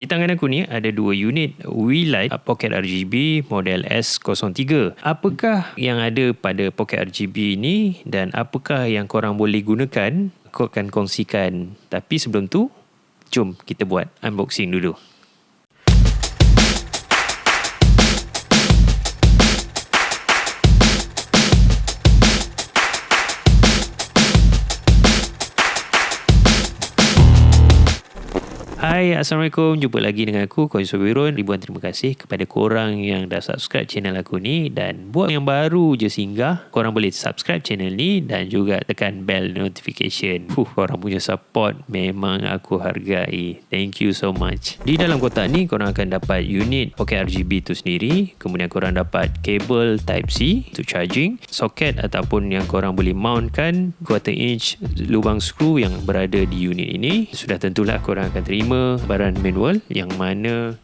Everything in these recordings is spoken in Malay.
Di tangan aku ni ada dua unit WeLight Pocket RGB model S03. Apakah yang ada pada Pocket RGB ni dan apakah yang korang boleh gunakan? Aku akan kongsikan. Tapi sebelum tu, jom kita buat unboxing dulu. Hai, Assalamualaikum. Jumpa lagi dengan aku, Koin Sobirun. Ribuan terima kasih kepada korang yang dah subscribe channel aku ni. Dan buat yang baru je singgah, korang boleh subscribe channel ni dan juga tekan bell notification. Korang punya support memang aku hargai. Thank you so much. Di dalam kotak ni, korang akan dapat unit Pocket RGB tu sendiri. Kemudian korang dapat kabel Type-C untuk charging, soket ataupun yang korang boleh mountkan 1/4 inch lubang skru yang berada di unit ini. Sudah tentulah korang akan terima baran manual yang mana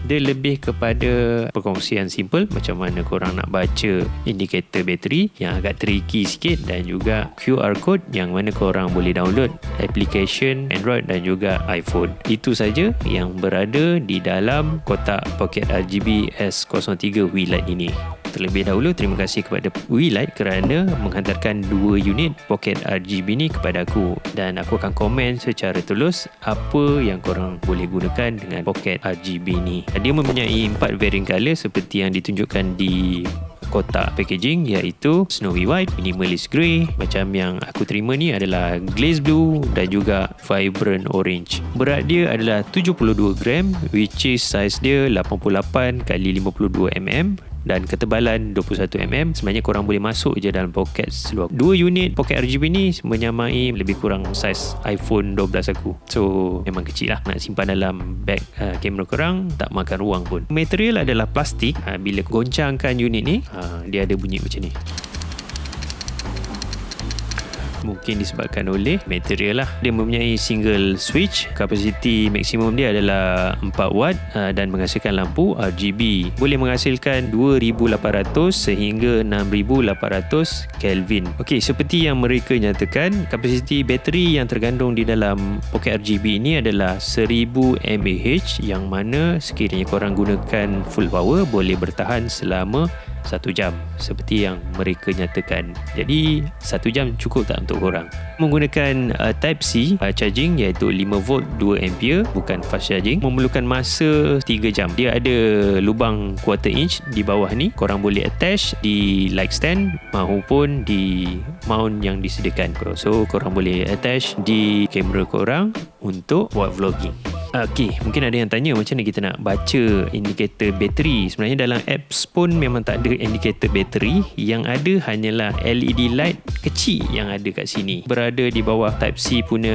dia lebih kepada perkongsian simple macam mana korang nak baca indikator bateri yang agak tricky sikit, dan juga QR code yang mana korang boleh download application Android dan juga iPhone. Itu saja yang berada di dalam kotak Pocket RGB S03 WeLight ini. Terlebih dahulu, terima kasih kepada WeLight kerana menghantarkan dua unit Pocket RGB ni kepada aku, dan aku akan komen secara tulus apa yang korang boleh gunakan dengan Pocket RGB ni. Dia mempunyai 4 variant color seperti yang ditunjukkan di kotak packaging, iaitu snowy white, minimalist grey, macam yang aku terima ni adalah glaze blue dan juga vibrant orange. Berat dia adalah 72 gram, which is size dia 88 x 52 mm dan ketebalan 21 mm. Sebenarnya korang boleh masuk je dalam poket seluar. Dua unit Pocket RGB ni menyamai lebih kurang saiz iPhone 12 aku. So memang kecil lah. Nak simpan dalam beg kamera korang, tak makan ruang pun. Material adalah plastik. Bila goncangkan unit ni, dia ada bunyi macam ni. Mungkin disebabkan oleh material lah. Dia mempunyai single switch. Kapasiti maksimum dia adalah 4 watt dan menghasilkan lampu RGB. Boleh menghasilkan 2800 sehingga 6800 Kelvin. Okey, seperti yang mereka nyatakan, kapasiti bateri yang tergandung di dalam Pocket RGB ini adalah 1000 mAh, yang mana sekiranya korang gunakan full power boleh bertahan selama 1 jam seperti yang mereka nyatakan. Jadi 1 jam cukup tak untuk korang? Menggunakan Type-C charging, iaitu 5V 2A, bukan fast charging, memerlukan masa 3 jam. Dia ada lubang 1/4 inch di bawah ni. Korang boleh attach di light stand maupun di mount yang disediakan. So korang boleh attach di kamera korang untuk buat vlogging. Okey, mungkin ada yang tanya macam mana kita nak baca indikator bateri. Sebenarnya dalam apps pun memang tak ada indikator bateri. Yang ada hanyalah LED light kecil yang ada kat sini. Berada di bawah Type-C punya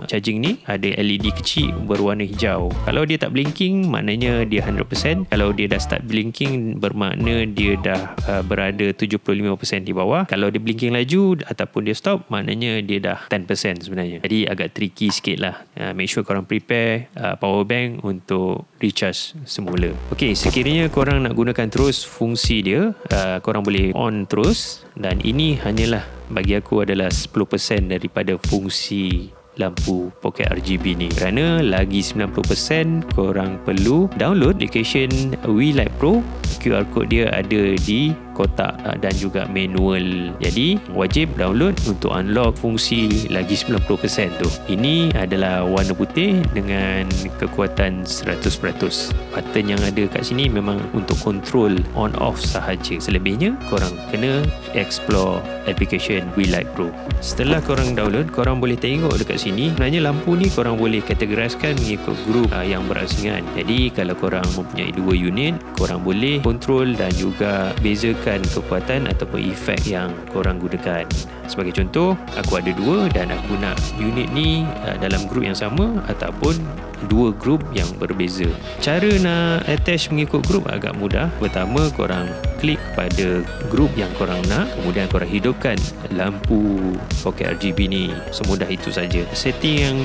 charging ni, ada LED kecil berwarna hijau. Kalau dia tak blinking, maknanya dia 100%. Kalau dia dah start blinking, bermakna dia dah berada 75% di bawah. Kalau dia blinking laju ataupun dia stop, maknanya dia dah 10% sebenarnya. Jadi agak tricky sikit lah. Make sure korang prepare power bank untuk recharge semula. Okey, sekiranya korang nak gunakan terus fungsi dia, korang boleh on terus, dan ini hanyalah bagi aku adalah 10% daripada fungsi lampu Pocket RGB ni. Kerana lagi 90% korang perlu download application WeLight Pro. QR code dia ada di kotak dan juga manual. Jadi wajib download untuk unlock fungsi lagi 90% tu. Ini adalah warna putih dengan kekuatan 100%. Button yang ada kat sini memang untuk control on off sahaja. Selebihnya korang kena explore application WeLight Pro. Setelah korang download, korang boleh tengok dekat sini. Sebenarnya lampu ni korang boleh kategoriskan mengikut grup yang berasingan. Jadi kalau korang mempunyai 2 unit, korang boleh kontrol dan juga bezakan kekuatan ataupun efek yang korang gunakan. Sebagai contoh, aku ada 2 dan aku nak unit ni dalam grup yang sama ataupun 2 grup yang berbeza. Cara nak attach mengikut grup agak mudah. Pertama, korang klik pada grup yang korang nak, kemudian korang hidupkan lampu Pocket RGB ni. Semudah itu saja. Setting yang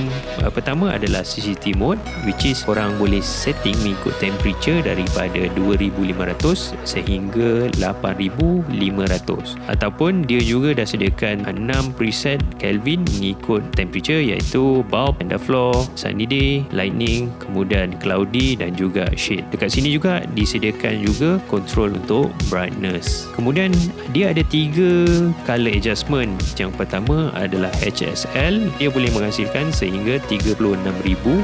pertama adalah CCT mode, which is korang boleh setting mengikut temperature daripada 2500 sehingga 8500, ataupun dia juga dah sediakan 6 preset Kelvin mengikut temperature, iaitu bulb, underfloor, sunny day, lightning, kemudian cloudy dan juga shade. Dekat sini juga disediakan juga control untuk brightness. Kemudian dia ada 3 color adjustment. Yang pertama adalah HSL. Dia boleh menghasilkan sehingga 36,000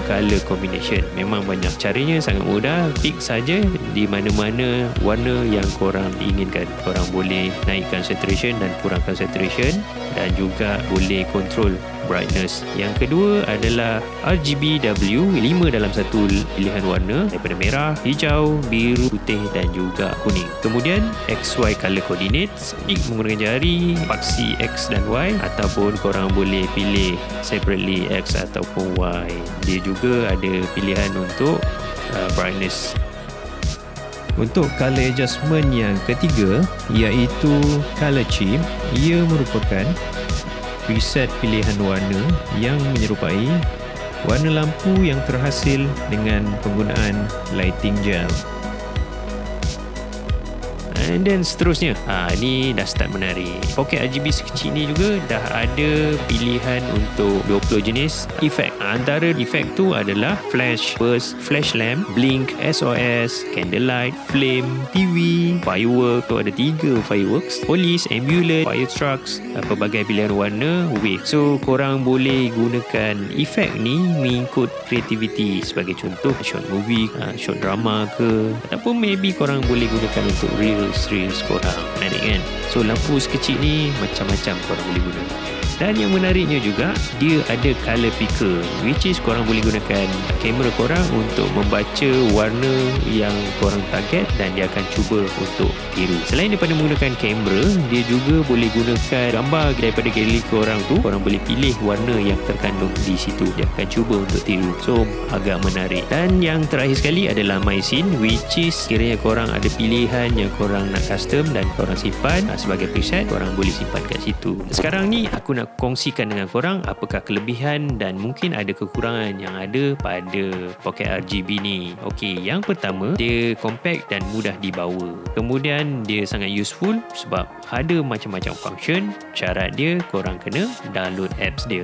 color combination. Memang banyak. Caranya sangat mudah. Pick saja di mana-mana warna yang korang inginkan. Korang boleh naikkan saturation dan kurangkan saturation, dan juga boleh control brightness. Yang kedua adalah RGBW, 5 dalam 1 pilihan warna daripada merah, hijau, biru, putih dan juga kuning. Kemudian XY color coordinates, pick menggunakan jari, paksi X dan Y, ataupun korang boleh pilih separately X ataupun Y. Dia juga ada pilihan untuk brightness. Untuk color adjustment yang ketiga iaitu color chip. Ia merupakan preset pilihan warna yang menyerupai warna lampu yang terhasil dengan penggunaan lighting gel. And then seterusnya, ni dah start menarik. Pocket RGB sekecil ni juga dah ada pilihan untuk 20 jenis efek. Antara efek tu adalah flash, burst, flash lamp, blink, SOS, candlelight, flame, TV, firework. Tu ada 3 fireworks, police, ambulance, fire trucks, pelbagai pilihan warna, wave. So korang boleh gunakan efek ni mengikut kreativiti. Sebagai contoh, short movie, short drama ke, ataupun maybe korang boleh gunakan untuk reels korang. Menarik kan? So lampu sekecil ni macam-macam korang boleh guna. Dan yang menariknya juga, dia ada color picker, which is korang boleh gunakan kamera korang untuk membaca warna yang korang target dan dia akan cuba untuk tiru. Selain daripada menggunakan kamera, dia juga boleh gunakan gambar daripada galeri korang tu. Korang boleh pilih warna yang terkandung di situ. Dia akan cuba untuk tiru. So agak menarik. Dan yang terakhir sekali adalah My Scene, which is kiranya korang ada pilihan yang korang nak custom dan korang simpan sebagai preset, korang boleh simpan kat situ. Sekarang ni aku nak kongsikan dengan korang apakah kelebihan dan mungkin ada kekurangan yang ada pada Pocket RGB ni. Okey, yang pertama, dia compact dan mudah dibawa. Kemudian dia sangat useful sebab ada macam-macam function. Syarat dia korang kena download apps dia,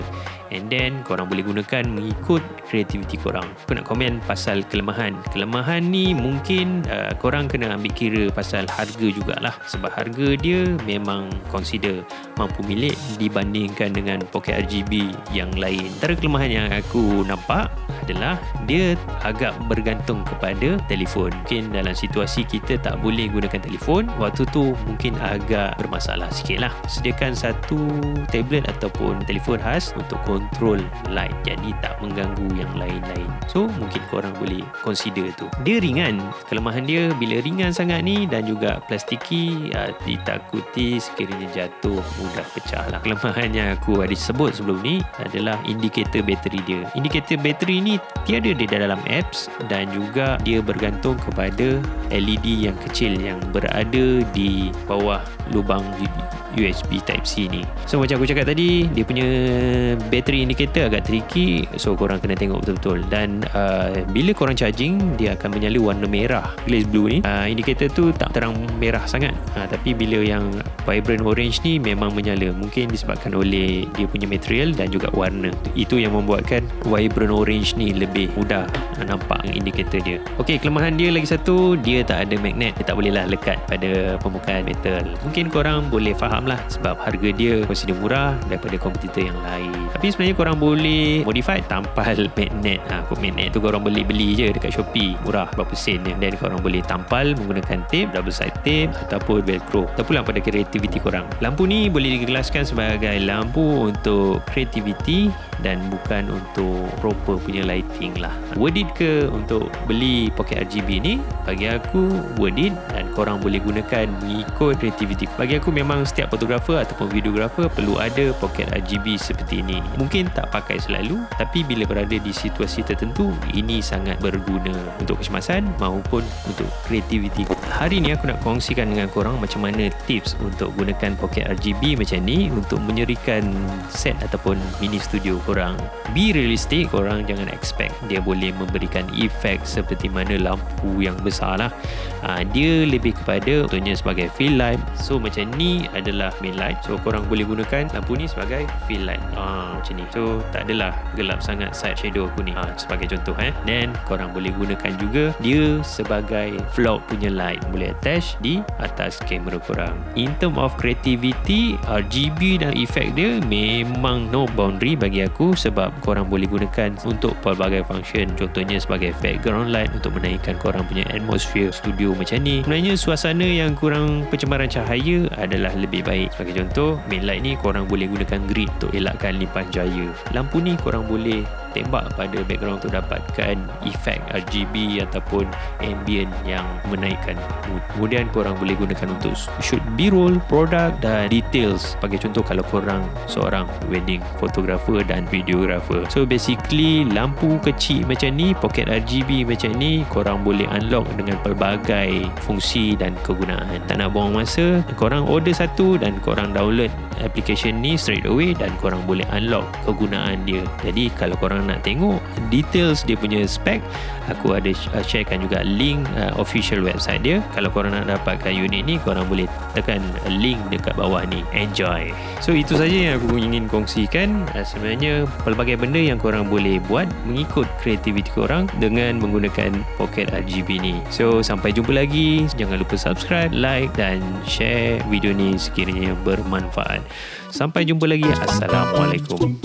and then korang boleh gunakan mengikut kreativiti korang. Aku nak komen pasal kelemahan. Kelemahan ni mungkin korang kena ambil kira pasal harga jugalah, sebab harga dia memang consider mampu milik dibandingkan dengan Pocket RGB yang lain. Antara kelemahan yang aku nampak adalah dia agak bergantung kepada telefon. Mungkin dalam situasi kita tak boleh gunakan telefon, waktu tu mungkin agak bermasalah sikit lah. Sediakan satu tablet ataupun telefon khas untuk kontrol light, jadi tak mengganggu yang lain-lain. So mungkin korang boleh consider tu. Dia ringan. Kelemahan dia bila ringan sangat ni dan juga plastiki, ditakuti sekiranya jatuh mudah pecah lah. Kelemahan yang aku ada sebut sebelum ni adalah indikator bateri dia. Indikator bateri ni tiada di dalam apps dan juga dia bergantung kepada LED yang kecil yang berada di bawah lubang USB Type-C ni. So macam aku cakap tadi, dia punya battery indicator agak tricky, so korang kena tengok betul-betul. Dan bila korang charging, dia akan menyala warna merah. Glaze blue ni, indicator tu tak terang merah sangat, tapi bila yang vibrant orange ni memang menyala. Mungkin disebabkan oleh dia punya material dan juga warna. Itu yang membuatkan vibrant orange ni lebih mudah nampak indikator dia. Okey, kelemahan dia lagi satu, dia tak ada magnet. Dia tak bolehlah lekat pada permukaan metal. Mungkin korang boleh faham lah sebab harga dia consider murah daripada kompetitor yang lain. Tapi sebenarnya korang boleh modify tampal magnet. Magnet tu korang boleh beli je dekat Shopee, murah berapa sen je. Dan korang boleh tampal menggunakan tape, double side tape ataupun velcro. Terpulang pada kreativiti korang. Lampu ni boleh digelaskan sebagai lampu untuk kreativiti dan bukan untuk proper punya lighting lah. Worth it ke untuk beli Pocket RGB ni? Bagi aku worth it, dan korang boleh gunakan mengikut kreativiti. Bagi aku memang setiap fotografer ataupun videografer perlu ada Pocket RGB seperti ini. Mungkin tak pakai selalu, tapi bila berada di situasi tertentu, ini sangat berguna untuk kecemasan maupun untuk kreativiti. Hari ni aku nak kongsikan dengan korang macam mana tips untuk gunakan Pocket RGB macam ni untuk menyerikan set ataupun mini studio korang. Be realistic, korang jangan expect dia boleh memberikan efek seperti mana lampu yang besar lah. Dia lebih kepada contohnya sebagai fill light. So macam ni adalah adalah main light. So korang boleh gunakan lampu ni sebagai fill light. Macam ni. So tak adalah gelap sangat side shadow aku ni. Sebagai contoh Then korang boleh gunakan juga dia sebagai vlog punya light. Boleh attach di atas kamera korang. In term of creativity, RGB dan efek dia memang no boundary bagi aku, sebab korang boleh gunakan untuk pelbagai function. Contohnya sebagai background light untuk menaikkan korang punya atmosphere studio macam ni. Sebenarnya suasana yang kurang pencemaran cahaya adalah lebih baik. Sebagai contoh, main light ni korang boleh gunakan grid untuk elakkan limpah cahaya. Lampu ni korang boleh tembak pada background untuk dapatkan efek RGB ataupun ambient yang menaikkan mood. Kemudian korang boleh gunakan untuk shoot B-roll, produk dan details. Bagi contoh kalau korang seorang wedding photographer dan videographer. So basically lampu kecil macam ni, pocket RGB macam ni, korang boleh unlock dengan pelbagai fungsi dan kegunaan. Tak nak buang masa, korang order satu dan korang download application ni straight away dan korang boleh unlock kegunaan dia. Jadi kalau korang nak tengok details dia punya spec, aku ada sharekan juga link official website dia. Kalau korang nak dapatkan unit ni, korang boleh tekan link dekat bawah ni. Enjoy. So itu saja yang aku ingin kongsikan. Sebenarnya pelbagai benda yang korang boleh buat mengikut kreativiti korang dengan menggunakan pocket RGB ni. So sampai jumpa lagi. Jangan lupa subscribe, like dan share video ni sekiranya bermanfaat. Sampai jumpa lagi. Assalamualaikum.